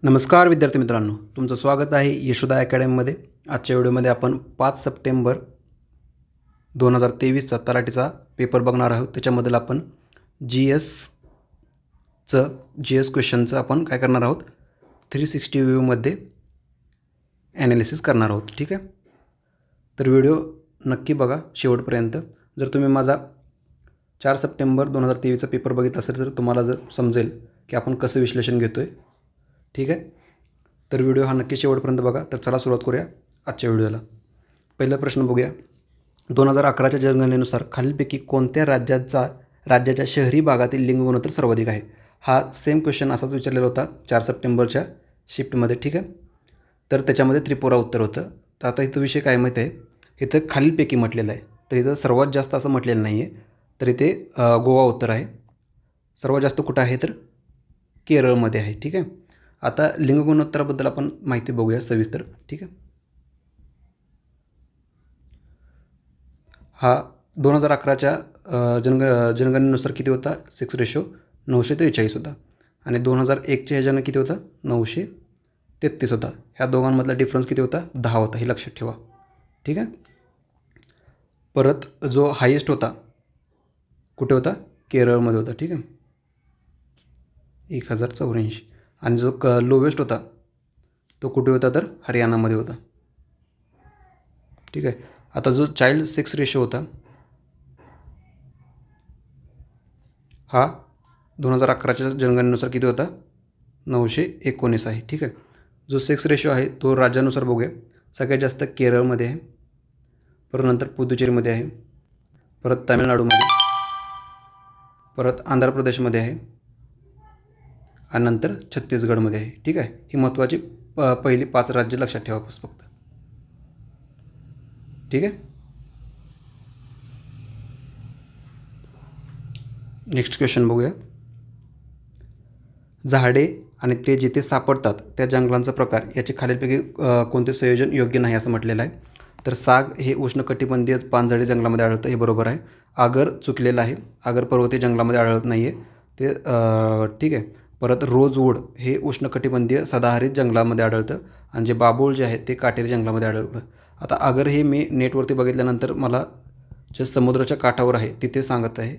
नमस्कार विद्यार्थी मित्रांनो, तुमचं स्वागत आहे यशोदा अकॅडमीमध्ये. आजच्या व्हिडिओमध्ये आपण 5 सप्टेंबर 2023चा तलाठीचा पेपर बघणार आहोत. त्याच्यामधील आपण जी एस क्वेश्चनचं आपण काय करणार आहोत, 360 व्ह्यूमध्ये ॲनालिसिस करणार आहोत. ठीक आहे, तर व्हिडिओ नक्की बघा शेवटपर्यंत. जर तुम्ही माझा 4 सप्टेंबर 2023चा पेपर बघितला असेल तर तुम्हाला जर समजेल की आपण कसं विश्लेषण घेतो आहे. ठीक आहे, तर व्हिडिओ हा नक्की शेवटपर्यंत बघा. तर चला सुरुवात करूया आजच्या व्हिडिओला. पहिला प्रश्न बघूया. 2011च्या जनगणनेनुसार खालीलपैकी कोणत्या राज्याच्या शहरी भागातील लिंग गुणोत्तर सर्वाधिक आहे? हा सेम क्वेश्चन असाच विचारलेला होता 4 सप्टेंबरच्या शिफ्टमध्ये. ठीक आहे, तर त्याच्यामध्ये त्रिपुरा उत्तर होतं. तर आता इथं विषय काय माहीत आहे, इथं खालीलपैकी म्हटलेलं आहे, तर इथं सर्वात जास्त असं म्हटलेलं नाही आहे, तर इथे गोवा उत्तर आहे. सर्वात जास्त कुठं आहे तर केरळमध्ये आहे. ठीक आहे, आता लिंग गुणोत्तराबद्दल आपण माहिती बघूया सविस्तर. ठीक आहे, हा 2011च्या जनगणनेनुसार किती होता, 6:943 होता. आणि 2001च्या ह्याच्यानं किती होता, 933 होता. ह्या दोघांमधला डिफरन्स किती होता, 10 होता. हे लक्षात ठेवा. ठीक आहे, परत जो हायेस्ट होता कुठे होता, केरळमध्ये होता. ठीक आहे, 1084. आणि जो लोवेस्ट होता तो कुठे होता तर हरियाणामध्ये होता. ठीक आहे, आता जो चाइल्ड सेक्स रेशो होता हा 2011च्या जनगणनेनुसार किती होता, 919 आहे. ठीक आहे, जो सेक्स रेशो आहे तो राज्यानुसार बघूया. सगळ्यात जास्त केरळमध्ये आहे, परत नंतर पुदुचेरीमध्ये आहे, परत तामिळनाडूमध्ये, परत आंध्र प्रदेशमध्ये आहे आणि नंतर छत्तीसगडमध्ये आहे. ठीक आहे, ही महत्त्वाची पहिली 5 राज्य लक्षात ठेवा फक्त. ठीक आहे, नेक्स्ट क्वेश्चन बघूया. झाडे आणि ते जिथे सापडतात त्या जंगलांचा प्रकार याचे खालीलपैकी कोणते संयोजन योग्य नाही असं म्हटलेलं आहे. तर साग हे उष्णकटिबंधीय पानझडी जंगलामध्ये आढळतं, हे बरोबर आहे. आगर चुकलेलं आहे, आगर पर्वतीय जंगलामध्ये आढळत नाही आहे ते. ठीक आहे, परत रोजवूड हे उष्णकटिबंधीय सदाहरित जंगलामध्ये आढळतं आणि जे बाबूळ जे आहे ते काटेरी जंगलामध्ये आढळतं. आता आगर हे मी नेटवरती बघितल्यानंतर मला जे समुद्राच्या काठावर आहे तिथे सांगत आहे,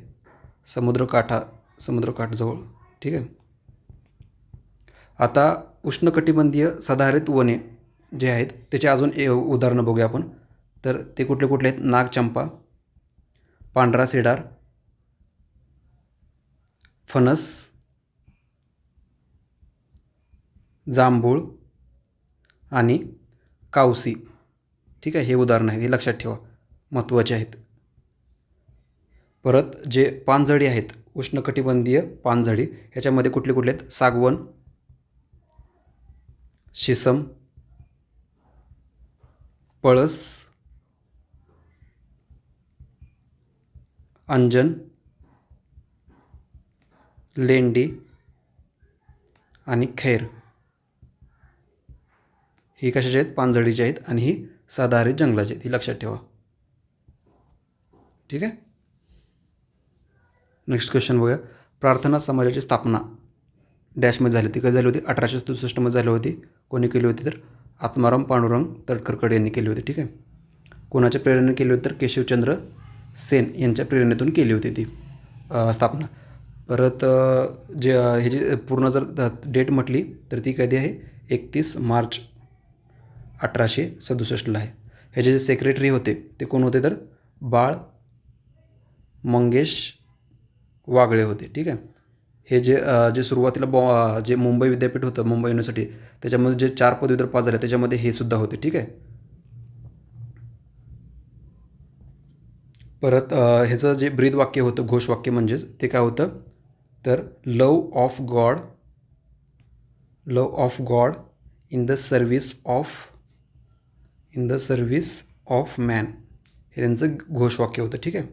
समुद्रकाठजवळ. ठीक आहे, आता उष्णकटिबंधीय सदाहरित वने जे आहेत त्याचे अजून उदाहरणं बघूया आपण. तर ते कुठले कुठले आहेत, नागचंपा, पांढरा सिडार, फणस, जांभूळ आणि कावसी. ठीक आहे, हे उदाहरण आहेत, हे लक्षात ठेवा, महत्त्वाचे आहेत. परत जे पानझडी आहेत उष्णकटिबंधीय पानझडी ह्याच्यामध्ये कुठले कुठले आहेत, सागवन, शिसम, पळस, अंजन, लेंडी आणि खैर. ही कशाचे आहेत, पानझडीचे आहेत आणि ही सदाहरित जंगलाचे आहेत, ही लक्षात ठेवा. ठीक आहे, नेक्स्ट क्वेश्चन बघूया. प्रार्थना समाजाची स्थापना डॅशमध्ये झाली, ती कधी झाली होती, 1867मध्ये झाली होती. कोणी केली होती तर आत्माराम पांडुरंग तडकरकर यांनी केली होती. ठीक आहे, कोणाच्या प्रेरणेने केली होती तर केशवचंद्र सेन यांच्या प्रेरणेतून केली होती ती स्थापना. परत जे ह्याची पूर्ण जर डेट म्हटली तर ती कधी आहे, 31 मार्च 1867 आहे. ह्याचे जे सेक्रेटरी होते ते कोण होते तर बाळ मंगेश वागळे होते. ठीक आहे, हे जे सुरुवातीला जे मुंबई विद्यापीठ होतं, मुंबई युनिव्हर्सिटी, त्याच्यामध्ये जे 4 पदवीधर पास झाले त्याच्यामध्ये हे सुद्धा होते. ठीक आहे, परत ह्याचं जे ब्रीदवाक्य होतं, घोषवाक्य म्हणजेच ते काय होतं तर love of God in the service of man, हे त्यांचं घोषवाक्य होतं. ठीक आहे,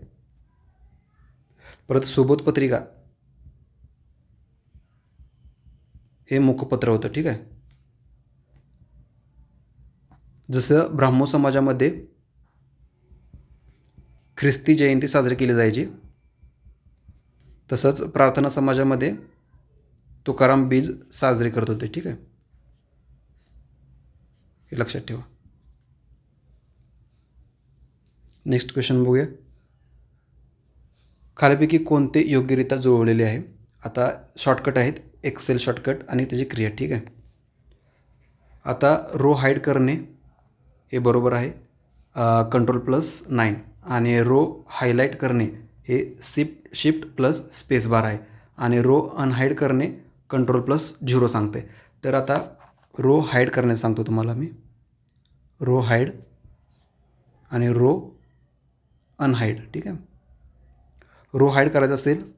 परत सुबोध पत्रिका हे मुखपत्र होतं. ठीक आहे, जसं ब्राह्मो समाजामध्ये ख्रिस्ती जयंती साजरी केली जायची, तसंच प्रार्थना समाजामध्ये तुकाराम बीज साजरे करत होते. ठीक आहे, हे लक्षात ठेवा. नेक्स्ट क्वेश्चन बघूया. खालीपैकी कोणते योग्यरित्या जुळवलेले आहे. आता शॉर्टकट आहेत, एक्सेल शॉर्टकट आणि त्याची क्रिया. ठीक आहे. आता रो हाईड करणे हे बरोबर आहे, Ctrl+9. आणि रो हायलाईट करणे हे शिफ्ट प्लस स्पेस बार आहे. आणि रो अनहाईड करणे Ctrl+0 सांगते. तर आता रो हाईड करणे सांगतो तुम्हाला मी. रो हाईड आणि रो अनहाईड. ठीक आहे. रो हाईड करायचं असेल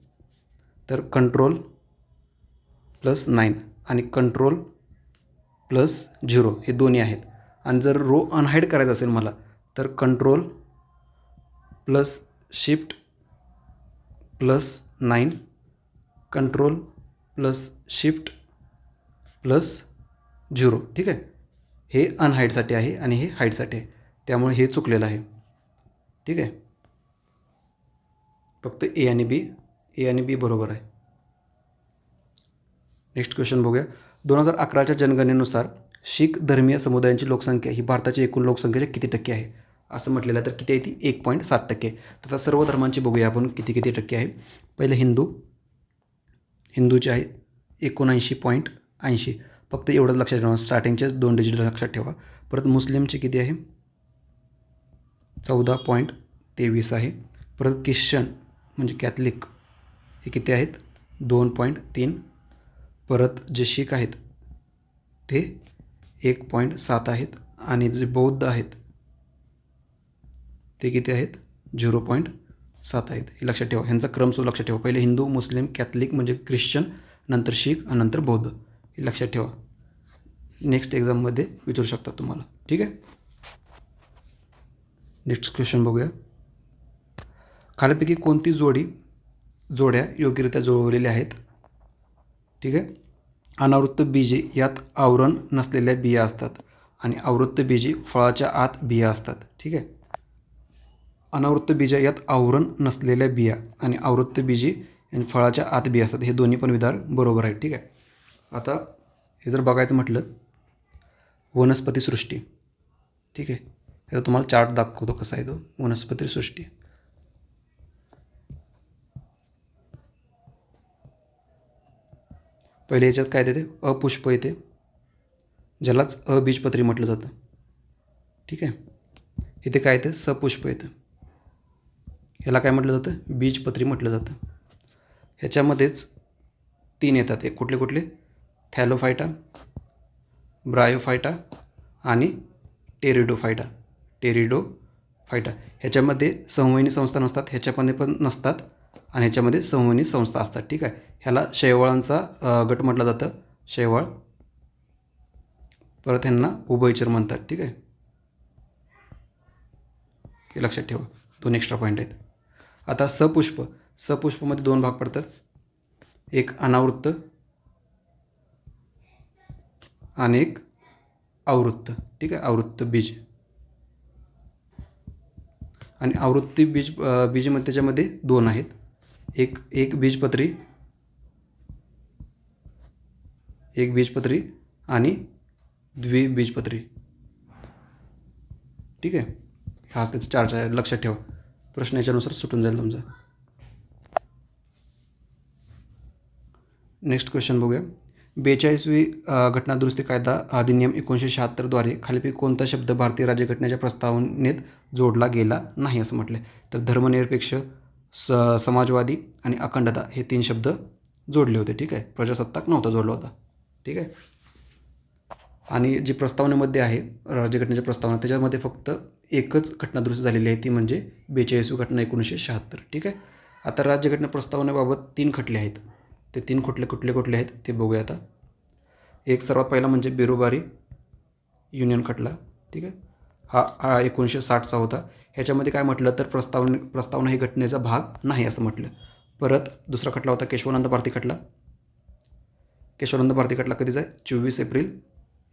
तर Ctrl+9 आणि Ctrl+0 हे दोन्ही आहेत. आणि जर रो अनहाईड करायचं असेल मला तर Ctrl+Shift+9 Ctrl+Shift+0. ठीक आहे. हे अनहाईडसाठी आहे आणि हे हाईडसाठी आहे, त्यामुळे हे चुकलेलं आहे. ठीक आहे. फक्त ए आणि बी बरोबर आहे. नेक्स्ट क्वेश्चन बघूया. 2011च्या जनगणनेनुसार शीख धर्मीय समुदायांची लोकसंख्या ही भारताच्या एकूण लोकसंख्येच्या किती टक्के आहे असं म्हटलेलं आहे. तर किती आहे ती 1.7%. तर आता सर्व धर्मांची बघूया आपण किती टक्के आहे. पहिले हिंदूचे आहे 79.80. फक्त एवढंच लक्षात ठेवा, स्टार्टिंगचेच 2 डिजिट लक्षात ठेवा. परत मुस्लिमचे किती आहे 14.23 आहे. परत ख्रिश्चन म्हणजे कॅथलिक हे किती आहेत 2.3. परत जे शीख आहेत ते 1.7 आहेत. आणि जे बौद्ध आहेत ते किती आहेत 0.7 आहेत. हे लक्षात ठेवा, ह्यांचा क्रमसुद्धा लक्षात ठेवा. पहिले हिंदू, मुस्लिम, कॅथलिक म्हणजे ख्रिश्चन, नंतर शीख आणि नंतर बौद्ध. हे लक्षात ठेवा, नेक्स्ट एक्झाममध्ये विचारू शकतात तुम्हाला. ठीक आहे. नेक्स्ट क्वेश्चन बघूया. खालीपैकी कोणती जोड्या योग्यरित्या जुळवलेल्या आहेत. ठीक आहे. अनावृत्त बीजे यात आवरण नसलेल्या बिया असतात आणि आवृत्त बीजे फळाच्या आत बिया असतात. ठीक आहे. अनावृत्त बीजे यात आवरण नसलेल्या बिया आणि आवृत्त बीजे आणि फळाच्या आत बिया असतात. हे दोन्ही पण विधान बरोबर आहेत. ठीक आहे. आता हे जर बघायचं म्हटलं वनस्पती सृष्टी. ठीक आहे. आता तुम्हाला चार्ट दाखवतो कसा आहे तो वनस्पती सृष्टी. पहिले याच्यात काय येते अपुष्प येते, ज्यालाच अबीजपत्री म्हटलं जातं. ठीक आहे. इथे काय येतं सपुष्प येतं, ह्याला काय म्हटलं जातं बीजपत्री म्हटलं जातं. ह्याच्यामध्येच 3 येतात. हे कुठले थॅलोफायटा, ब्रायोफायटा आणि टेरिडोफायटा. ह्याच्यामध्ये संवहनी संस्था नसतात, ह्याच्यामध्ये पण नसतात आणि ह्याच्यामध्ये संवहनी संस्था असतात. ठीक आहे. ह्याला शैवाळांचा गट म्हटलं जातं, शैवाळ. परत ह्यांना उभयचर म्हणतात. ठीक आहे. हे लक्षात ठेवा, 2 एक्स्ट्रा पॉईंट आहेत. आता सपुष्पमध्ये 2 भाग पडतात, एक अनावृत्त आणि एक आवृत्त. ठीक आहे. आवृत्त बीज आणि आवृत्ती बीजमध्ये त्याच्यामध्ये 2 आहेत, एक बीजपत्री आणि द्विबीजपत्री. ठीक आहे. हा त्याचं चार्ज आहे, लक्षात ठेवा, प्रश्न याच्यानुसार सुटून जाईल तुमचा. नेक्स्ट क्वेश्चन बघूया. 42वी घटनादुरुस्ती कायदा अधिनियम 1976 द्वारे खालीपैकी कोणता शब्द भारतीय राज्यघटनेच्या प्रस्तावनेत जोडला गेला नाही असं म्हटलं आहे. तर धर्मनिरपेक्ष, समाजवादी आणि अखंडता हे 3 शब्द जोडले होते. ठीक आहे. प्रजासत्ताक नव्हता जोडला होता. ठीक आहे. आणि जी प्रस्तावनेमध्ये आहे राज्यघटनेच्या प्रस्तावना, त्याच्यामध्ये फक्त एकच घटनादुरुस्ती झालेली आहे, ती म्हणजे 42वी घटना 1976. ठीक आहे. आता राज्यघटना प्रस्तावनेबाबत 3 खटले आहेत. ते 3 कुठले आहेत ते बघूया आता. एक सर्वात पहिला म्हणजे बिरोबारी युनियन खटला. ठीक आहे. हा 1960चा होता. ह्याच्यामध्ये काय म्हटलं तर प्रस्तावना ही घटनेचा भाग नाही असं म्हटलं. परत दुसरा खटला होता केशवानंद भारती खटला. कधीचा आहे 24 एप्रिल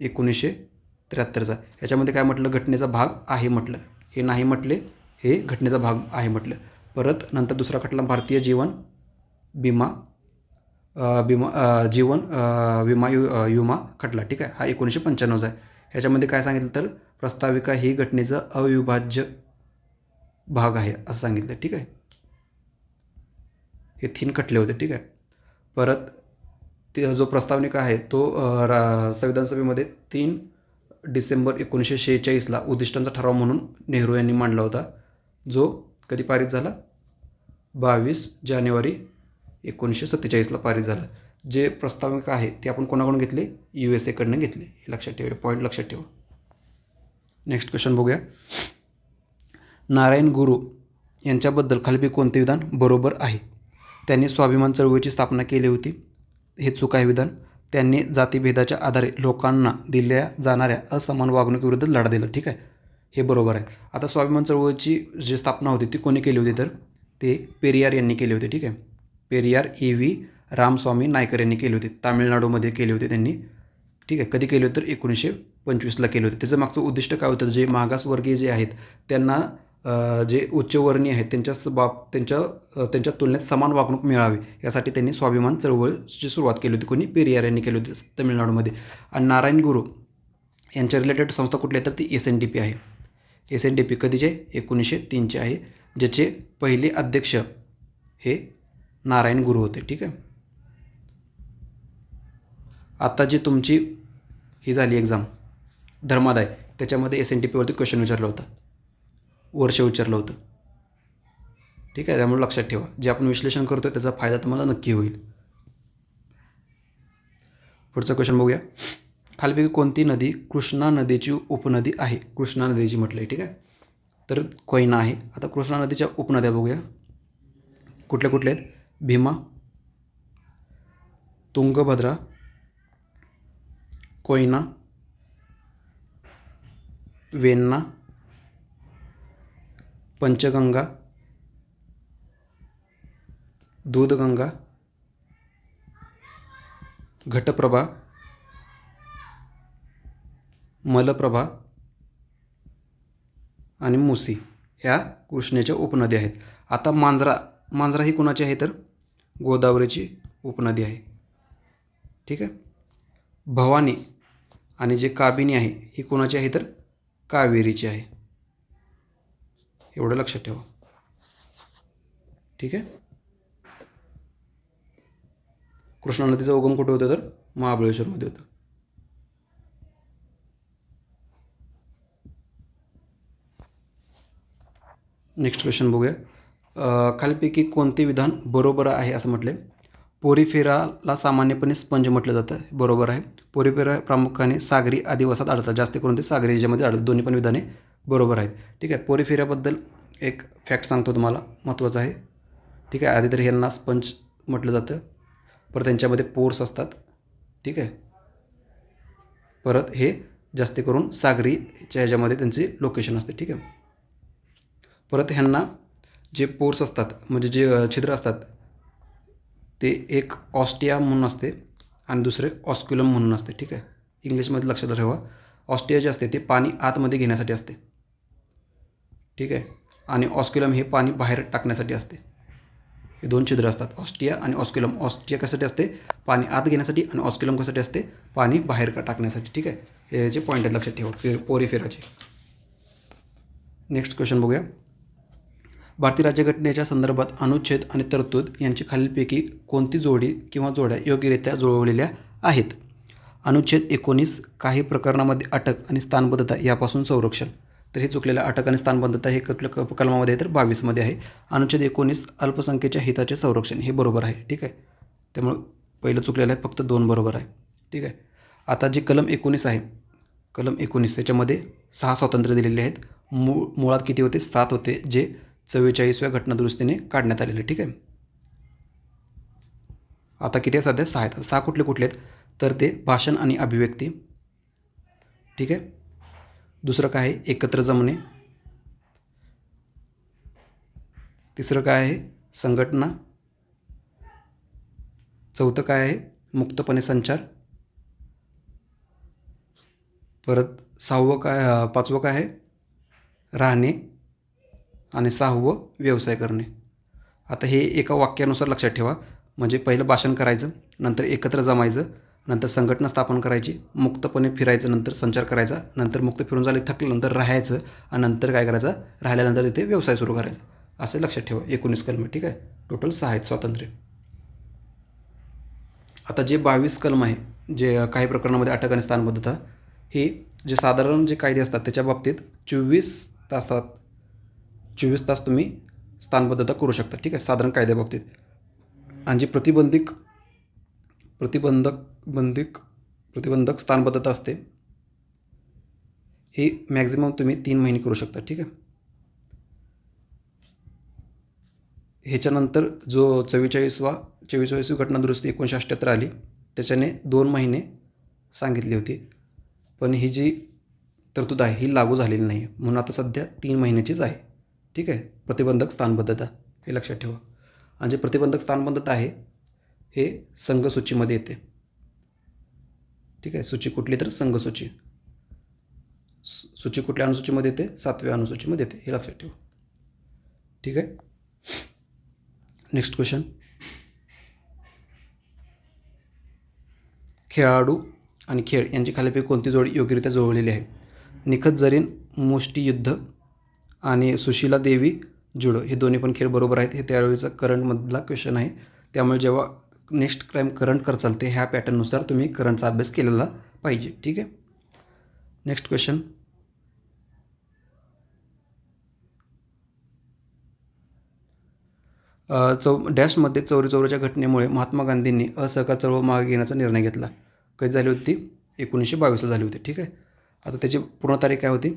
1973चा. ह्याच्यामध्ये काय म्हटलं घटनेचा भाग आहे म्हटलं, हे नाही म्हटले, हे घटनेचा भाग आहे म्हटलं. परत नंतर दुसरा खटला भारतीय जीवन विमा खटला. ठीक आहे. हा 1995चा आहे. ह्याच्यामध्ये काय सांगितलं तर प्रस्ताविका ही घटनेचा अविभाज्य भाग आहे असं सांगितलं. ठीक आहे, हे 3 खटले होते. ठीक आहे, परत ते जो प्रस्तावनिका आहे तो संविधान सभेमध्ये 3 डिसेंबर 1946ला उद्दिष्टांचा ठराव म्हणून नेहरू यांनी मांडला होता, जो कधी पारित झाला 22 जानेवारी 1947ला पारित झाला. जे प्रस्ताविका आहे ते आपण कोणाकडून घेतले, USA कडनं घेतले. हे लक्षात ठेवा, पॉईंट लक्षात ठेवा. नेक्स्ट क्वेश्चन बघूया. नारायण गुरु यांच्याबद्दल खालीलपैकी कोणते विधान बरोबर आहे? त्यांनी स्वाभिमान चळवळीची स्थापना केली होती, हे चूक आहे विधान. त्यांनी जातीभेदाच्या आधारे लोकांना दिल्या जाणाऱ्या असमान वागणुकीविरुद्ध लढा दिला. ठीक आहे, हे बरोबर आहे. आता स्वाभिमान चळवळीची जी स्थापना होती ती कोणी केली होती तर ते पेरियार यांनी केली होती. ठीक आहे, पेरियार E.V. रामस्वामी नायकर यांनी केली होती. तामिळनाडूमध्ये केली होती त्यांनी. ठीक आहे, कधी केली होती तर 1925ला केली होती. त्याचं मागचं उद्दिष्ट काय होतं, जे मागासवर्गीय जे आहेत त्यांना जे उच्चवर्णीय आहेत त्यांच्या तुलनेत समान वागणूक मिळावी यासाठी त्यांनी स्वाभिमान चळवळीची सुरुवात केली होती. कोणी, पेरियार यांनी केली होती तमिळनाडूमध्ये. आणि नारायण गुरु यांच्या रिलेटेड संस्था कुठली आहे तर ती SNDP आहे. SNDP कधीचे, 1903चे आहे, ज्याचे पहिले अध्यक्ष हे नारायण गुरु होते. ठीक आहे, आता जी तुमची ही झाली एक्झाम धर्मादाय, त्याच्यामध्ये SNDPवरती क्वेश्चन विचारलं होतं, वर्ष विचारलं होतं. ठीक आहे, त्यामुळे लक्षात ठेवा, जे आपण विश्लेषण करतो आहे त्याचा फायदा तुम्हाला नक्की होईल. पुढचा क्वेश्चन बघूया. खालीलपैकी कोणती नदी कृष्णा नदीची उपनदी आहे? कृष्णा नदीची म्हटलं आहे. ठीक आहे, तर कोयना आहे. आता कृष्णा नदीच्या उपनद्या बघूया कुठल्या कुठल्या आहेत. भीमा, तुंगभद्रा, कोयना, वेन्ना, पंचगंगा, दूधगंगा, घटप्रभा, मलप्रभा आणि मुसी ह्या कृष्णेच्या उपनद्या आहेत. आता मांजरा ही कोणाची आहे तर गोदावरीची उपनदी आहे. ठीक आहे, भवानी आणि जे काबिनी आहे ही कोणाची आहे तर कावेरीची आहे. एवढं लक्षात ठेवा. ठीक आहे, कृष्णा नदीचा उगम कुठे होतं तर महाबळेश्वरमध्ये होतं. नेक्स्ट क्वेश्चन बघूया. खालीलपैकी कोणते विधान बरोबर आहे असं म्हटले. पोरिफेराला सामान्यपणे स्पंज म्हटलं जातं, बरोबर आहे. पोरिफेरा प्रामुख्याने सागरी आदिवासात आढळतात, जास्त करून ते सागरी याच्यामध्ये आढळतात. दोन्ही पण विधाने बरोबर आहेत. ठीक आहे, पोरिफेराबद्दल एक फॅक्ट सांगतो तुम्हाला, महत्त्वाचं आहे. ठीक आहे, आधी तर ह्यांना स्पंज म्हटलं जातं, परत त्यांच्यामध्ये पोर्स असतात. ठीक आहे, परत हे जास्त करून सागरीच्या ह्याच्यामध्ये त्यांचे लोकेशन असते. ठीक आहे, परत ह्यांना जे पोर्स असतात म्हणजे जे छिद्र असतात ते एक ऑस्टिया म्हणून असते आणि दुसरे ऑस्क्युलम म्हणून असते. ठीक आहे, इंग्लिशमध्ये लक्षात ठेवा. ऑस्टिया जे असते ते पाणी आतमध्ये घेण्यासाठी असते. ठीक आहे, आणि ऑस्क्युलम हे पाणी बाहेर टाकण्यासाठी असते. हे 2 छिद्र असतात, ऑस्टिया आणि ऑस्क्युलम. ऑस्टिया कशासाठी असते, पाणी आत घेण्यासाठी, आणि ऑस्क्युलम कशासाठी असते, पाणी बाहेर टाकण्यासाठी. ठीक आहे, हे जे पॉईंट आहेत लक्षात ठेवा पोरिफेराचे. नेक्स्ट क्वेश्चन बघूया. भारतीय राज्यघटनेच्या संदर्भात अनुच्छेद आणि तरतूद यांची खालीलपैकी कोणती जोडी किंवा जोड्या योग्यरित्या जुळवलेल्या आहेत? अनुच्छेद 19 काही प्रकरणामध्ये अटक आणि स्थानबद्धता यापासून संरक्षण, तर हे चुकलेलं. अटक आणि स्थानबद्धता हे कुठल्या कलमामध्ये आहे तर 22मध्ये आहे. अनुच्छेद 19 अल्पसंख्येच्या हिताचे संरक्षण, हे बरोबर आहे. ठीक आहे, त्यामुळे पहिलं चुकलेलं आहे, फक्त 2 बरोबर आहे. ठीक आहे, आता जे कलम 19 आहे, कलम 19 त्याच्यामध्ये 6 स्वातंत्र्य दिलेले आहेत. मुळात किती होते, 7 होते, जे 44व्या घटनादुरुस्तीने काढण्यात आलेले. ठीक आहे, आता किती आहेत सध्या, 6 आहेत. 6 कुठले कुठले आहेत तर ते भाषण आणि अभिव्यक्ती. ठीक आहे, दुसरं काय आहे, एकत्र जमणे. तिसरं काय आहे, संघटना. चौथं काय आहे, मुक्तपणे संचार. परत 5वं काय आहे, राहणे. आणि 6वं व्यवसाय करणे. आता हे एका वाक्यानुसार लक्षात ठेवा, म्हणजे पहिलं भाषण करायचं, नंतर एकत्र जमायचं, नंतर संघटना स्थापन करायची, मुक्तपणे फिरायचं, नंतर संचार करायचा, नंतर मुक्त फिरून झाले थकल्यानंतर राहायचं आणि नंतर काय करायचं, राहिल्यानंतर तिथे व्यवसाय सुरू करायचा. असं लक्षात ठेवा. 19 कलम. ठीक आहे. टोटल 6 आहेत स्वातंत्र्य. आता जे 22 कलम आहे, जे काही प्रकरणामध्ये अटक आणि स्थानबद्धता, हे जे साधारण जे कायदे असतात त्याच्या बाबतीत 24 तास तुम्ही स्थानबद्धता करू शकता. ठीक आहे, साधारण कायद्याबाबतीत. आणि जी प्रतिबंधक स्थानबद्धता असते ही मॅक्झिमम तुम्ही 3 महिने करू शकता. ठीक आहे. ह्याच्यानंतर जो 44वी घटना दुरुस्ती 1978 आली, त्याच्याने 2 महिने सांगितली होती, पण ही जी तरतूद आहे ही लागू झालेली नाही आहे, म्हणून आता सध्या 3 महिन्याचीच आहे. ठीक आहे. प्रतिबंधक स्थानबद्धता हे लक्षात ठेवा. आणि जे प्रतिबंधक स्थानबद्धता आहे हे संघसूचीमध्ये येते. ठीक आहे. सूची कुठली तर संघसूची. सूची कुठल्या अनुसूचीमध्ये येते? 7व्या अनुसूचीमध्ये येते. हे लक्षात ठेवा. ठीक आहे. Next question. खेळाडू आणि खेळ यांची खालीलपैकी कोणती जोडी योग्यरित्या जुळवलेली आहे? निखत जरीन मुष्टियुद्ध आणि सुशीला देवी जुडो हे दोन्ही पण खेळ बरोबर आहेत. हे त्यावेळेचा करंटमधला क्वेश्चन आहे. त्यामुळे जेव्हा नेक्स्ट टाईम करंट करचाल ते ह्या पॅटर्ननुसार तुम्ही करंटचा अभ्यास केलेला पाहिजे. ठीक आहे. Next question. डॅशमध्ये चौरी चौरीच्या घटनेमुळे महात्मा गांधींनी असहकार चळवळ मागे घेण्याचा निर्णय घेतला. कधी झाली होती? 1922ला झाली होती. ठीक आहे. आता त्याची पूर्ण तारीख काय होती?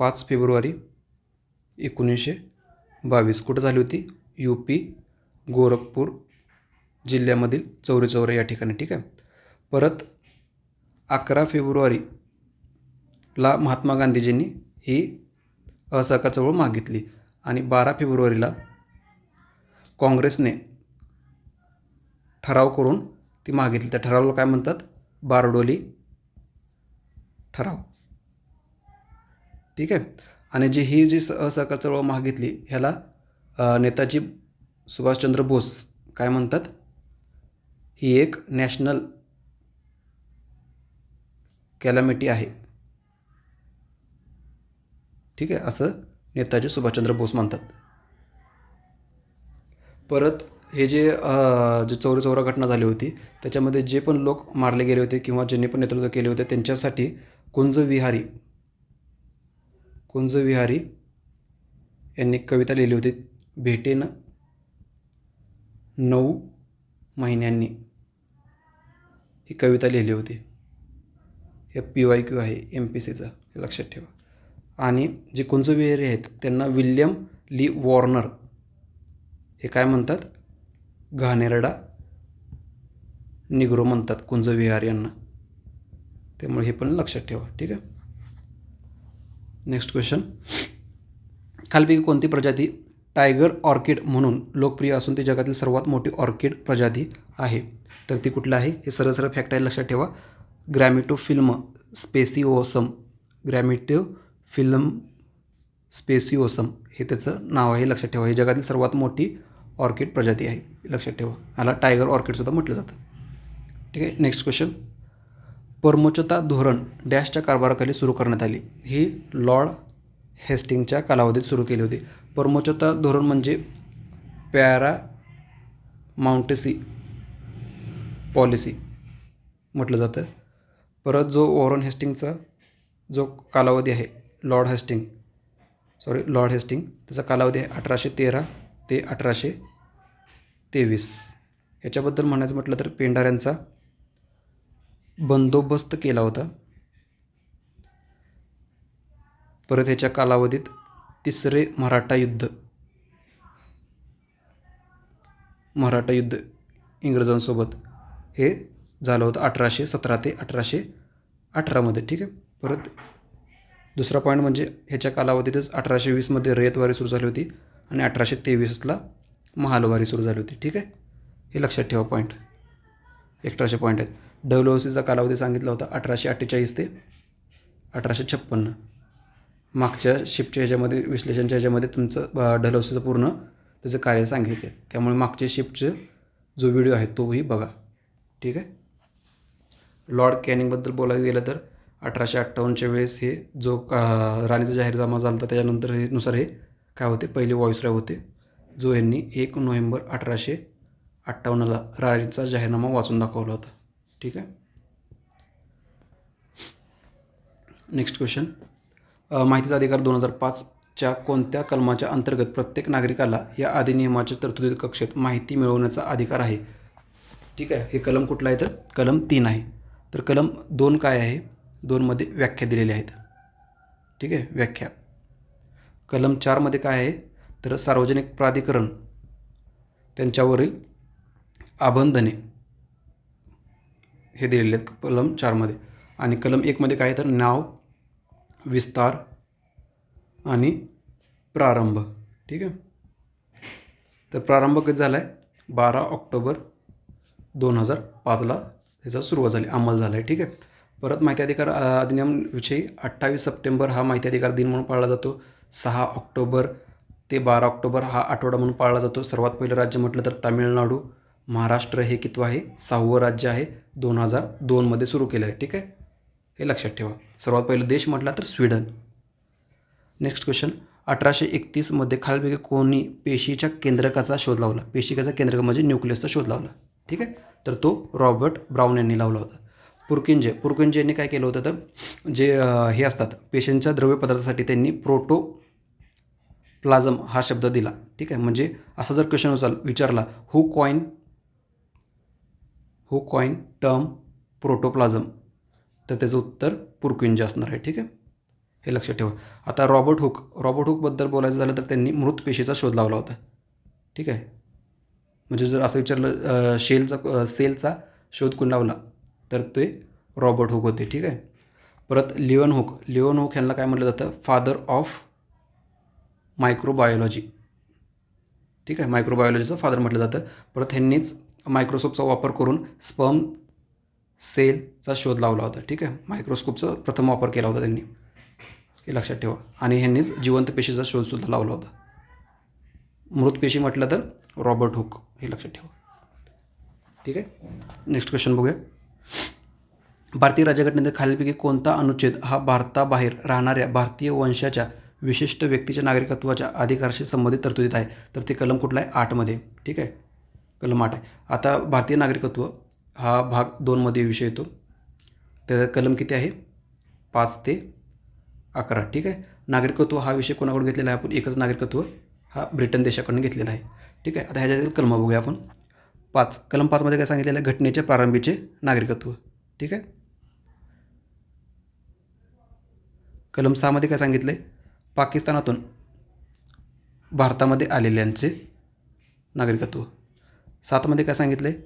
5 फेब्रुवारी 1922. कुठं झाली होती? UP गोरखपूर जिल्ह्यामधील चौरी चौरा या ठिकाणी. ठीक आहे. परत 11 फेब्रुवारीला महात्मा गांधीजींनी ही असहकार चळवळ मागे घेतली आणि 12 फेब्रुवारीला काँग्रेसने ठराव करून ती मागे घेतली. त्या ठरावाला काय म्हणतात? बारडोली ठराव. ठीक आहे. आणि ही जी असहकार चळवळ मागे घेतली ह्याला नेताजी सुभाषचंद्र बोस काय म्हणतात? ही एक नॅशनल कॅलॅमिटी आहे. ठीक आहे, असं नेताजी सुभाषचंद्र बोस म्हणतात. परत हे जे चौरी चौरा घटना झाली होती त्याच्यामध्ये जे पण लोक मारले गेले होते किंवा ज्यांनी पण नेतृत्व केले होते त्यांच्यासाठी कुंज विहारी यांनी कविता लिहिली होती. भेटेन 9 महिन्यांनी ही कविता लिहिली होती. हे PYQ आहे MPCचा, हे लक्षात ठेवा. आणि जे कुंज विहारी आहेत त्यांना विल्यम ली वॉर्नर हे काय म्हणतात? घाणेरडा निग्रो म्हणतात कुंज विहारी यांना. त्यामुळे हे पण लक्षात ठेवा. ठीक आहे. Next question. खालीलपैकी कोणती प्रजाती टायगर ऑर्किड म्हणून लोकप्रिय असून ती जगातील सर्वात मोठी ऑर्किड प्रजाती आहे? तर ती कुठलं आहे? हे सरळ फॅक्ट आहे, लक्षात ठेवा. ग्रॅमिटोफिल्म स्पेसिओसम हे त्याचं नाव आहे, लक्षात ठेवा. ही जगातील सर्वात मोठी ऑर्किड प्रजाती आहे, लक्षात ठेवा. ह्याला टायगर ऑर्किडसुद्धा म्हटलं जातं. ठीक आहे. Next question. परमोच्चता धोरण डॅशच्या कारभाराखाली सुरू करण्यात आली? ही लॉर्ड हेस्टिंगच्या कालावधीत सुरू केली होती. परमोच्चता धोरण म्हणजे पॅरामाउंटसी पॉलिसी म्हटलं जातं. परत जो वॉरन हेस्टिंगचा जो कालावधी आहे लॉर्ड हेस्टिंग त्याचा कालावधी आहे 1813 ते 1823. याच्याबद्दल म्हणायचं म्हटलं तर पेंढाऱ्यांचा बंदोबस्त केला होता. परत ह्याच्या कालावधीत तिसरे मराठा युद्ध इंग्रजांसोबत हे झालं होतं 1817 ते 1818मध्ये. ठीक आहे. परत दुसरा पॉईंट म्हणजे ह्याच्या कालावधीतच 1820मध्ये रयतवारी सुरू झाली होती आणि 1823ला महालवारी सुरू झाली होती. ठीक आहे. हे लक्षात ठेवा. पॉईंट 1800 पॉईंट आहेत. डब्ल्यूसीचा कालावधी सांगितला होता 1848 ते 1856. मागच्या शिफ्टच्या ह्याच्यामध्ये विश्लेषणच्या ह्याच्यामध्ये तुमचं डब्ल्यूसीचं पूर्ण त्याचं कार्य सांगितले. त्यामुळे मागच्या शिफ्टचं जो व्हिडिओ आहे तोही बघा. ठीक आहे. लॉर्ड कॅनिंगबद्दल बोलायला गेलं तर 1858च्या वेळेस हे जो राणीचा जाहीरनामा झाला होता त्याच्यानंतर नुसार हे काय होते, पहिले व्हॉइसरॉय होते, जो यांनी 1 नोव्हेंबर 1858ला राणीचा जाहीरनामा वाचून दाखवला होता. ठीक आहे. Next question. माहितीचा अधिकार 2005च्या कोणत्या कलमाच्या अंतर्गत प्रत्येक नागरिकाला या अधिनियमाच्या तरतुदी कक्षेत माहिती मिळवण्याचा अधिकार आहे? ठीक आहे. हे कलम कुठलं आहे तर कलम 3 आहे. तर कलम 2 काय आहे? 2मध्ये व्याख्या दिलेल्या आहेत. ठीक आहे, व्याख्या. कलम 4मध्ये काय आहे तर सार्वजनिक प्राधिकरण त्यांच्यावरील आबंधने हे दिलेले आहेत कलम 4मध्ये. आणि कलम 1मध्ये काय आहे तर नाव, विस्तार आणि प्रारंभ. ठीक आहे. तर प्रारंभ कधी झाला आहे? 12 ऑक्टोबर 2005ला त्याचा सुरुवात झाली, अंमल झाला आहे. ठीक आहे. परत माहिती अधिकार अधिनियमविषयी 28 सप्टेंबर हा माहिती अधिकार दिन म्हणून पाळला जातो. 6 ऑक्टोबर ते 12 ऑक्टोबर हा आठवडा म्हणून पाळला जातो. सर्वात पहिलं राज्य म्हटलं तर तामिळनाडू. महाराष्ट्र हे कितवं आहे? 6वं राज्य आहे, 2002मध्ये सुरू केलं आहे. ठीक आहे, हे लक्षात ठेवा. सर्वात पहिलं देश म्हटला तर स्वीडन. Next question. 1831मध्ये खालीलपैकी कोणी पेशीच्या केंद्रकाचा शोध लावला? पेशिकाचा केंद्रक म्हणजे न्यूक्लियसचा शोध लावला. ठीक आहे. तर तो रॉबर्ट ब्राउन यांनी लावला होता. पुरकिंजे यांनी काय केलं होतं तर जे हे असतात पेशींच्या द्रव्य पदार्थासाठी त्यांनी प्रोटोप्लाझम हा शब्द दिला. ठीक आहे. म्हणजे असा जर क्वेश्चन विचारला हू कॉइन टर्म प्रोटोप्लाझम, तर त्याचं उत्तर पुरकिंजे असणार आहे. ठीक आहे, हे लक्षात ठेवा. आता रॉबर्ट हुकबद्दल बोलायचं झालं तर त्यांनी मृत पेशीचा शोध लावला होता. ठीक आहे. म्हणजे जर असं विचारलं सेलचा शोध कोण लावला तर ते रॉबर्ट हुक होते. ठीक आहे. परत लिओन हुक ह्यांना काय म्हटलं जातं? Father of microbiology. ठीक आहे, मायक्रोबायोलॉजीचं फादर म्हटलं जातं. परत ह्यांनीच मायक्रोस्कोपचा वापर करून स्पर्म सेलचा शोध लावला होता. ठीक आहे, मायक्रोस्कोपचा प्रथम वापर केला होता त्यांनी, हे लक्षात ठेवा. आणि ह्यांनीच जिवंत पेशीचा शोधसुद्धा लावला होता. मृत पेशी म्हटलं तर रॉबर्ट हुक, हे लक्षात ठेवा. ठीक आहे. नेक्स्ट क्वेश्चन बघूया. भारतीय राज्यघटनेतील खालीलपैकी कोणता अनुच्छेद हा भारताबाहेर राहणाऱ्या भारतीय वंशाच्या विशिष्ट व्यक्तीच्या नागरिकत्वाच्या अधिकाराशी संबंधित तरतुदीत आहे? तर ते कलम कुठला आहे? 8मध्ये. ठीक आहे, कलम 8 आहे. आता भारतीय नागरिकत्व हा भाग 2मध्ये विषय येतो. त्याचा कलम किती आहे? 5 ते 11. ठीक आहे. नागरिकत्व हा विषय कोणाकडून घेतलेला आहे? आपण एकच नागरिकत्व हा ब्रिटन देशाकडून घेतलेला आहे. ठीक आहे. आता ह्याच्यातील कलम बघूया आपण. कलम 5मध्ये काय सांगितलेलं आहे? घटनेच्या प्रारंभीचे नागरिकत्व. ठीक आहे. कलम 6मध्ये काय सांगितलं आहे? पाकिस्तानातून भारतामध्ये आलेल्यांचे नागरिकत्व. 7मध्ये काय सांगितलं आहे?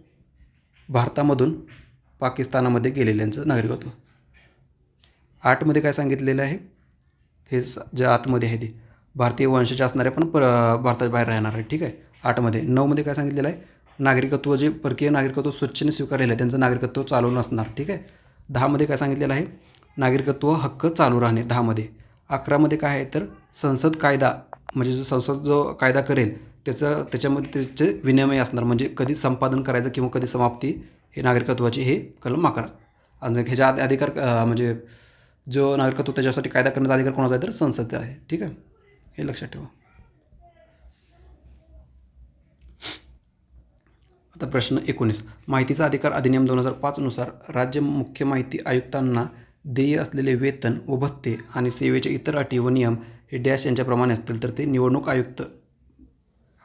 भारतामधून पाकिस्तानामध्ये गेलेल्यांचं नागरिकत्व. 8मध्ये काय सांगितलेलं आहे? हे जे आतमध्ये आहे ते भारतीय वंशाचे असणारे पण भारताच्या बाहेर राहणार आहे. ठीक आहे, 8मध्ये. 9मध्ये काय सांगितलेलं आहे? नागरिकत्व जे परकीय नागरिकत्व स्वच्छेने स्वीकारलेलं आहे त्यांचं नागरिकत्व चालू नसणार. ठीक आहे. 10मध्ये काय सांगितलेलं आहे? नागरिकत्व हक्क चालू राहणे 10मध्ये. 11मध्ये काय आहे तर संसद कायदा, म्हणजे जो संसद जो कायदा करेल त्याच्यामध्ये त्याचे विनिमय असणार, म्हणजे कधी संपादन करायचं किंवा कधी समाप्ती, हे नागरिकत्वाची हे कलम 11. आणि ह्याच्या अधिकार म्हणजे जो नागरिकत्व त्याच्यासाठी कायदा करण्याचा अधिकार कोणाचा आहे तर संसद आहे. ठीक आहे, हे लक्षात ठेवा. आता प्रश्न 19. माहितीचा अधिकार अधिनियम 2005 नुसार राज्य मुख्य माहिती आयुक्तांना देय असलेले वेतन व भत्ते आणि सेवेचे इतर अटी व नियम हे डॅश यांच्याप्रमाणे असतील, तर ते निवडणूक आयुक्त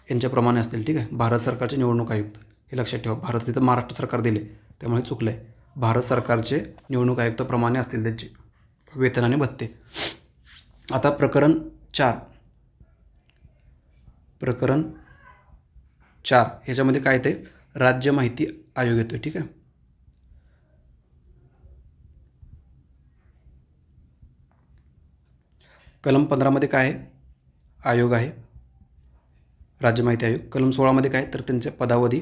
यांच्याप्रमाणे असतील. ठीक आहे, भारत सरकारचे निवडणूक आयुक्त, हे लक्षात ठेवा. भारत तिथं महाराष्ट्र सरकार दिले त्यामुळे चुकलं आहे. भारत सरकारचे निवडणूक आयुक्ताप्रमाणे असतील त्याचे वेतन आणि भत्ते. आता प्रकरण 4 ह्याच्यामध्ये काय ते राज्य माहिती आयोग येतो. ठीक आहे. कलम 15मध्ये काय आहे? आयोग आहे, राज्य माहिती आयोग. कलम 16मध्ये काय तर त्यांचे पदावधी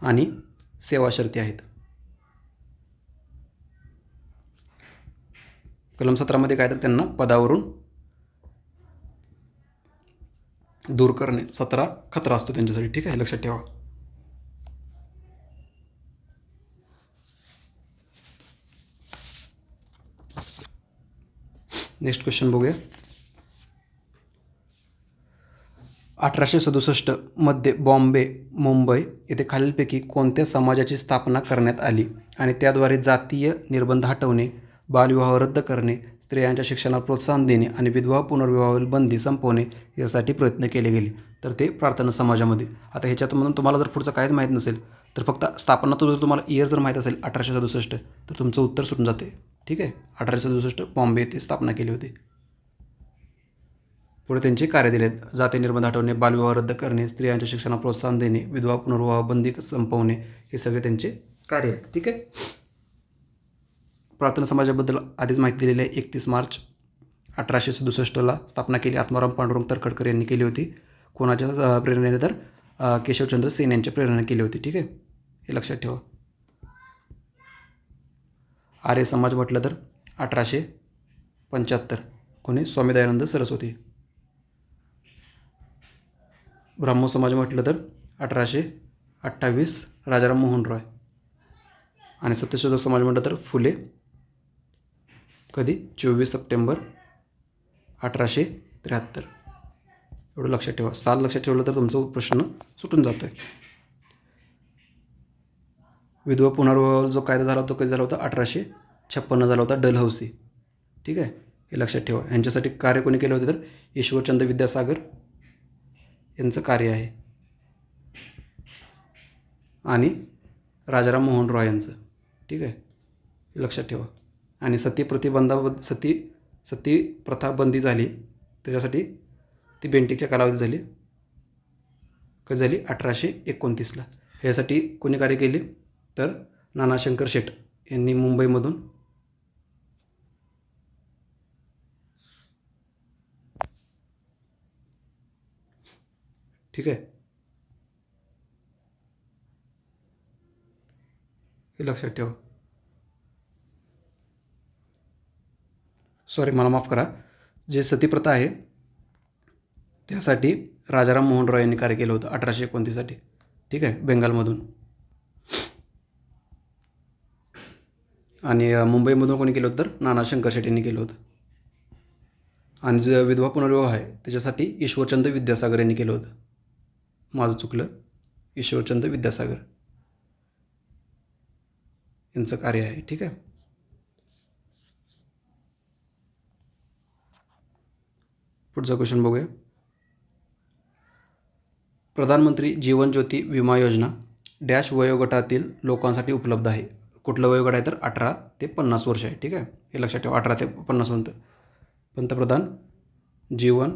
आणि सेवा शर्ती आहेत. कलम 17मध्ये काय तर त्यांना पदावरून दूर करणे 17 खतरा असतो त्यांच्यासाठी. ठीक आहे, लक्षात ठेवा. नेक्स्ट क्वेश्चन बघूया. 1867 मध्ये बॉम्बे, मुंबई येथे खालीलपैकी कोणत्या समाजाची स्थापना करण्यात आली आणि त्याद्वारे जातीय निर्बंध हटवणे, बालविवाह रद्द करणे, स्त्रियांच्या शिक्षणाला प्रोत्साहन देणे आणि विधवा पुनर्विवाहावरील बंदी संपवणे यासाठी प्रयत्न केले गेले? तर ते प्रार्थना समाजामध्ये. आता ह्याच्यातमधून तुम्हाला जर पुढचं काहीच माहीत नसेल तर फक्त स्थापना तो जर तुम्हाला इयर जर माहीत असेल 1867 तर तुमचं उत्तर सुटून जाते. ठीक आहे. 1867 बॉम्बे येथे स्थापना केली होती. पुढे त्यांचे कार्य दिले आहेत. जाती निर्बंध हटवणे, बालविवाह रद्द करणे, स्त्रियांच्या शिक्षणाला प्रोत्साहन देणे, विधवा पुनर्विवाह बंदी संपवणे हे सगळे त्यांचे कार्य आहेत. ठीक आहे. प्रार्थना समाजाबद्दल आधीच माहिती दिलेली आहे. 31 मार्च 1867ला स्थापना केली. आत्माराम पांडुरंग तरखडकर यांनी केली होती. कोणाच्या प्रेरणेने तर केशवचंद्र सेन यांच्या प्रेरणेने केली होती. ठीक आहे. हे लक्षात ठेवा. आर्य समाज म्हटलं तर 1875 कोणी? स्वामी दयानंद सरस्वती. ब्राह्मो समाज म्हटलं तर 1828 राजाराम मोहन रॉय. आणि सत्यशोधक समाज म्हटलं तर फुले. कधी? 24 सप्टेंबर 1873. एवढं लक्षात ठेवा. साल लक्षात ठेवलं तर तुमचा प्रश्न सुटून जातो आहे. विधवा पुनर्विवाह जो कायदा झाला होता तो कधी झाला होता? 1856 झाला होता, डलहौसी. ठीक आहे. हे लक्षात ठेवा. यांच्यासाठी कार्य कोणी केलं होतं तर ईश्वरचंद्र विद्यासागर यांचं कार्य आहे आणि राजाराम मोहन रॉय यांचं. ठीक आहे. हे लक्षात ठेवा. आणि सती प्रथा बंदी झाली त्याच्यासाठी ती बेंटिकच्या कालावधी झाली. कधी झाली? 1829ला. ह्यासाठी कोणी कार्य केले तर नानाशंकर शेठ यांनी मुंबईमधून ठीक आहे. हे लक्षात ठेवा. सॉरी, मला माफ करा. जे सतीप्रथा आहे त्यासाठी राजाराम मोहन रॉय यांनी कार्य केलं होतं 1829साठी. ठीक आहे. बेंगालमधून. आणि मुंबईमधून कोणी केलं होतं तर नानाशंकर शेठ यांनी केलं होतं. आणि जे विधवा पुनर्विवाह आहे त्याच्यासाठी ईश्वरचंद्र विद्यासागर यांनी केलं होतं. माझं चुकलं. ईश्वरचंद्र विद्यासागर यांचं कार्य आहे. ठीक आहे. पुढचा क्वेश्चन बघूया. प्रधानमंत्री जीवन ज्योती विमा योजना डॅश वयोगटातील लोकांसाठी उपलब्ध आहे. कुठलं वयोगट आहे तर 18 ते 50 वर्ष आहे. ठीक आहे. हे लक्षात ठेवा. 18 ते 50 पर्यंत. पंतप्रधान जीवन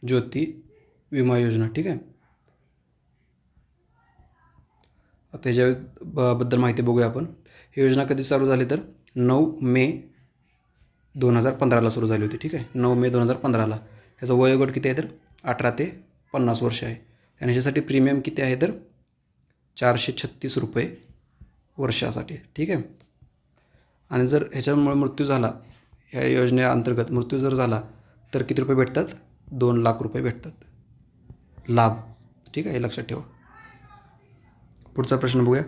ज्योती विमा योजना. ठीक आहे. आता ह्याच्याबद्दल माहिती बघूया आपण. ही योजना कधी चालू झाली तर 9 मे 2015ला सुरू झाली होती. ठीक आहे. 9 मे 2015ला. ह्याचं वयोगट किती आहे तर 18 ते 50 वर्ष आहे. आणि ह्याच्यासाठी प्रीमियम किती आहे तर 436 रुपये वर्षासाठी. ठीक आहे. आणि जर ह्याच्यामुळे मृत्यू झाला, ह्या योजनेअंतर्गत मृत्यू जर झाला तर किती रुपये भेटतात? 2 लाख रुपये भेटतात लाभ. ठीक आहे. हे लक्षात ठेवा. पुढचा प्रश्न बघूया.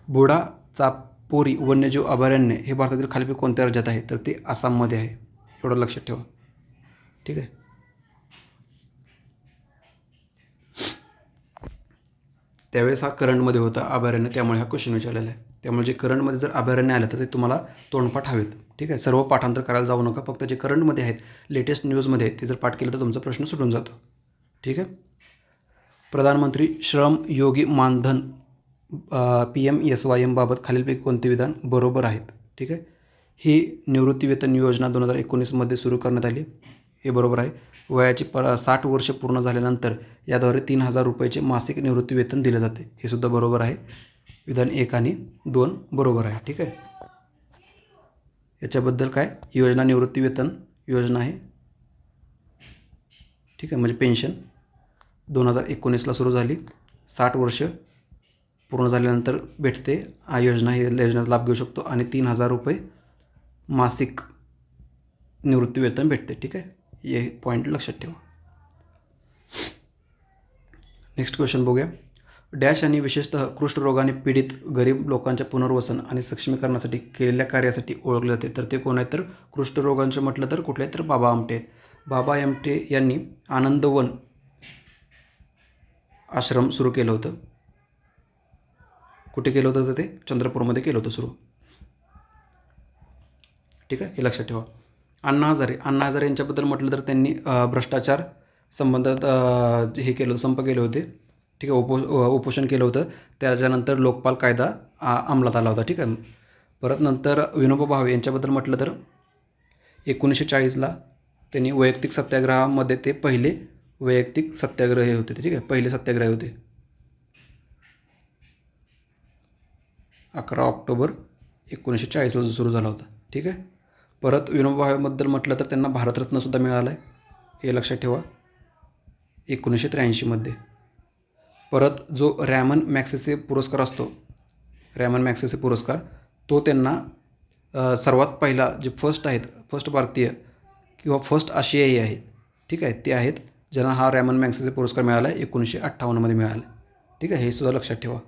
बुडा चापोरी वन्यजीव अभयारण्य हे भारतातील खालीलपैकी कोणत्या राज्यात आहे तर ते आसाममध्ये आहे. एवढं लक्षात ठेवा. ठीक आहे. त्यावेळेस हा करंटमध्ये होता अभयारण्य, त्यामुळे हा क्वेश्चन विचारलेला आहे. त्यामुळे जे करंटमध्ये जर अभयारण्य आलं तर ते तुम्हाला तोंडपाठ हवेत. ठीक आहे. सर्व पाठांतर करायला जाऊ नका. फक्त जे करंटमध्ये आहेत, लेटेस्ट न्यूजमध्ये ते जर पाठ केलं तर तुमचा प्रश्न सुटून जातो. ठीक आहे. प्रधानमंत्री श्रम योगी मानधन PMSYM बाबत खालीलपैकी कोणते विधान बरोबर आहेत? ठीक आहे. ही निवृत्तीवेतन योजना 2019मध्ये सुरू करण्यात आली. हे बरोबर आहे. वयाची 60 वर्ष पूर्ण झाल्यानंतर याद्वारे 3000 रुपयाचे मासिक निवृत्तीवेतन दिले जाते. हे सुद्धा बरोबर आहे. विधान 1 आणि 2 बरोबर आहे. ठीक आहे. याच्याबद्दल काय? ही योजना निवृत्तीवेतन योजना आहे. ठीक आहे. म्हणजे पेन्शन 2019ला सुरू झाली. 60 वर्ष पूर्ण झाल्यानंतर भेटते हा योजना. ही योजनेचा लाभ घेऊ शकतो आणि 3000 रुपये मासिक निवृत्तीवेतन भेटते. ठीक आहे. हे पॉईंट लक्षात ठेवा. नेक्स्ट क्वेश्चन बघूया. डॅश आणि विशेषतः कुष्ठरोगाने पीडित गरीब लोकांच्या पुनर्वसन आणि सक्षमीकरणासाठी केलेल्या कार्यासाठी ओळखले जाते. तर ते कोण आहेत? तर कुष्ठरोगांचं म्हटलं तर कुठले? तर बाबा आमटे आहेत. बाबा आमटे यांनी आनंदवन आश्रम सुरू केलं होतं. कुठे केलं होतं? तर ते चंद्रपूरमध्ये केलं होतं सुरू. ठीक आहे, हे लक्षात ठेवा. अण्णा हजारे यांच्याबद्दल म्हटलं तर त्यांनी भ्रष्टाचार संबंधात हे केलं होतं, संप केले होते. ठीक आहे, उपोषण केलं होतं. त्याच्यानंतर लोकपाल कायदा अंमलात आला होता. ठीक आहे. परत नंतर विनोबा भावे यांच्याबद्दल म्हटलं तर 1940ला त्यांनी वैयक्तिक सत्याग्रहामध्ये ते पहिले वैयक्तिक सत्याग्रही होते. ठीक आहे, पहिले सत्याग्रही होते. 11 ऑक्टोबर 1940ला जो सुरू झाला होता. ठीक आहे. परत विनोबा भावेबद्दल म्हटलं तर त्यांना भारतरत्नसुद्धा मिळाला आहे, हे लक्षात ठेवा, 1983मध्ये. परत जो रॅमन मॅग्सेसे पुरस्कार असतो, रॅमन मॅग्सेसे पुरस्कार, तो त्यांना सर्वात पहिला जे फर्स्ट भारतीय किंवा फर्स्ट आशियाई आहेत. ठीक आहे, ते आहेत ज्यांना हा रॅमन मॅग्सेसे पुरस्कार मिळाला आहे, 1958मध्ये मिळाला. ठीक आहे, हे सुद्धा लक्षात ठेवा.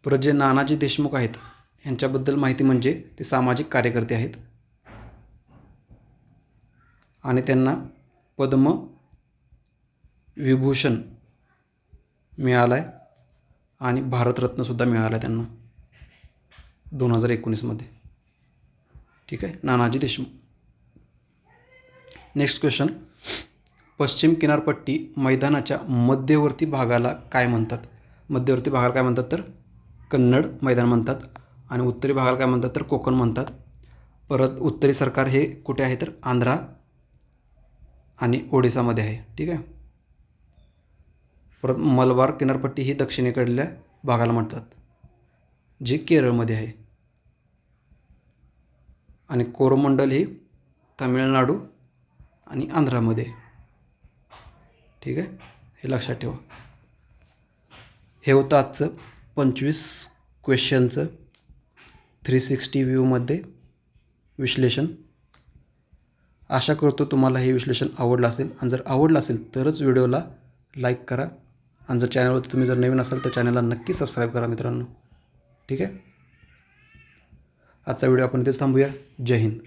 परत जे नानाजी देशमुख आहेत ह्यांच्याबद्दल माहिती म्हणजे ते सामाजिक कार्यकर्ते आहेत आणि त्यांना पद्मविभूषण मिळाला आहे आणि भारतरत्नसुद्धा मिळाला आहे त्यांना 2019मध्ये. ठीक आहे, नानाजी देशमुख. नेक्स्ट क्वेश्चन, पश्चिम किनारपट्टी मैदानाच्या मध्यवर्ती भागाला काय म्हणतात? मध्यवर्ती भागाला काय म्हणतात? तर कन्नड मैदान म्हणतात. आणि उत्तरी भागाला काय म्हणतात? तर कोकण म्हणतात. परत उत्तरी सरकार हे कुठे आहे? तर आंध्रा आणि ओडिसामध्ये आहे. ठीक आहे. परत मलबार किनारपट्टी ही दक्षिणेकडल्या भागाला म्हणतात, जी केरळमध्ये आहे. आणि कोरोमंडल ही तामिळनाडू आणि आंध्रामध्ये. ठीक आहे, हे लक्षात ठेवा. हे होतं आजचं 25 क्वेश्चनचं 360 व्ह्यूमध्ये विश्लेषण. आशा करतो तुम्हाला हे विश्लेषण आवडलं असेल, आणि जर आवडलं असेल तरच व्हिडिओला लाईक करा, आणि जर चॅनलवरती तुम्ही जर नवीन असाल तर चॅनलला नक्की सबस्क्राईब करा मित्रांनो. ठीक आहे, आजचा व्हिडिओ आपण इथेच थांबूया. जय हिंद.